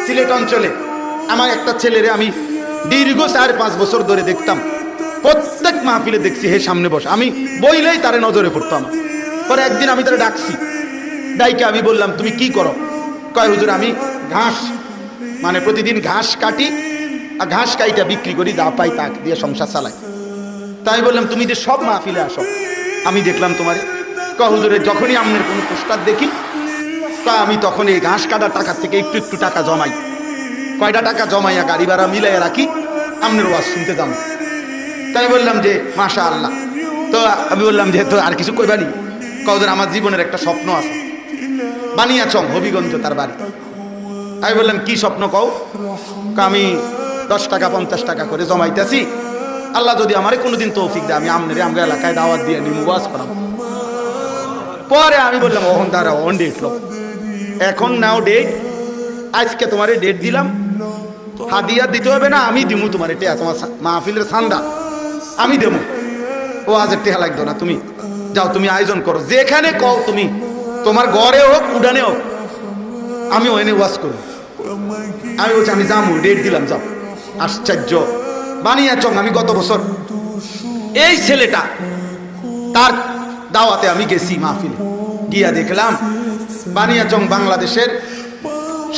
সিলেট অঞ্চলে আমার একটা ছেলেরে আমি দীর্ঘ 4-5 বছর ধরে দেখতাম, প্রত্যেক মাহফিলে দেখছি হে সামনে বসে, আমি বইলেই তারে নজরে পড়তাম। পরে একদিন আমি তারে ডাকছি, ডাইকে আমি বললাম তুমি কি করো? কয় হুজুর আমি ঘাস, মানে প্রতিদিন ঘাস কাটি আর ঘাস কাইটা বিক্রি করি, যা পাই তা দিয়ে সংসার চালাই। তাই বললাম তুমি যে সব মাহফিলে আসো, আমি দেখলাম তোমার। কয় হুজুরের যখনই আপনার কোনো পোস্টার দেখি তা আমি তখন এই ঘাস কাটার টাকা থেকে একটু একটু টাকা জমাই, কয়টা টাকা জমাইয়া গাড়ি ভাড়া মিলাইয়া রাখি, আপনার ওয়াজ শুনতে যাবো। তাই বললাম যে মাশাআল্লাহ। তো আমি বললাম যে তো আর কিছু কইবানি? কয়জন আমার জীবনের একটা স্বপ্ন আছে, বানিয়াচং হবিগঞ্জ তার বাড়ি। আমি বললাম কি স্বপ্ন কও? আমি 10 টাকা 50 টাকা করে জমাইতেছি, আল্লাহ যদি আমারে কোনোদিন তৌফিক দেয় আমি আমনের আমরা এলাকায় দাওয়াত দিয়ে নিমু, ওয়াজ করাবো। পরে আমি বললাম ওহন দাঁড়া, অন ডেট লো, এখন নাও ডেট, আজকে তোমারে ডেট দিলাম, হাদিয়া দিতে হবে না, আমি দিমু তোমার এটা তোমার মাহফিলের চান্দা আমি দেবো, ও আজ টেহা লাগতো না, তুমি যাও, তুমি আয়োজন করো, যেখানে কও তুমি, তোমার ঘরে হোক উডানে হোক, আমি ওখানে ওয়াজ করবো। আমি বলছি আমি যাবো, ডেট দিলাম, যাও। আশ্চর্য বানিয়াচং, আমি গত বছর এই ছেলেটা তার দাওয়াতে আমি গেছি মাহফিলে, গিয়া দেখলাম বানিয়াচং বাংলাদেশের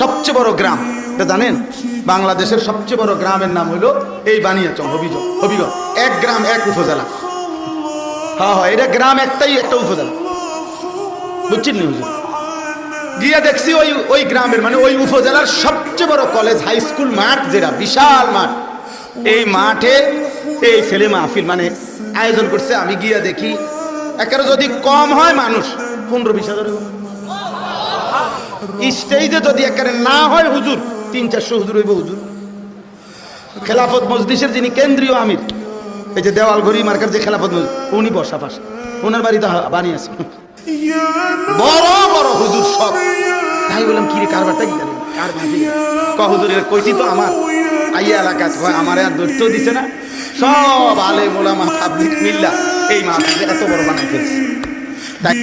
সবচেয়ে বড় গ্রাম, এটা জানেন? বাংলাদেশের সবচেয়ে বড় গ্রামের নাম হলো এই বানিয়াচং হবিগঞ্জ, এক গ্রাম এক উপজেলা। হ্যাঁ হ্যাঁ, এটা গ্রাম একটাই, একটা উপজেলা, বুঝছেন নি হুজুর? গিয়া দেখছি ওই গ্রামের মানে ওই উপজেলার সবচেয়ে বড় কলেজ হাই স্কুল মাঠ, যেটা বিশাল মাঠ, এই মাঠে এই ছেলে মাহফিল মানে আয়োজন করছে। আমি গিয়া দেখি একেবারে যদি কম হয় মানুষ 15-20 হাজার, স্টেজে যদি একেবারে না হয় হুজুর 300-400 হুজুর হইব। হুজুর খেলাফত মজলিসের যিনি কেন্দ্রীয় আমির, এই যে দেওয়াল ঘড়ি মার্কার যে খেলাফত মজলিস, উনি বসা পাশে, ওনার বাড়িতে বানিয়েছে বড় বড় হুজুর সব। তাই বললাম কি রে কারবারটা কি জানেন? কার মাহফিল? হুজুর কইছি তো আমার আইয়া এলাকা আমার আর দৈত্য দিছে না, সব আলেম ওলামা পাবলিক মিল্লা এই মাহফিল এত বড় বানাই ফেলছে। তাই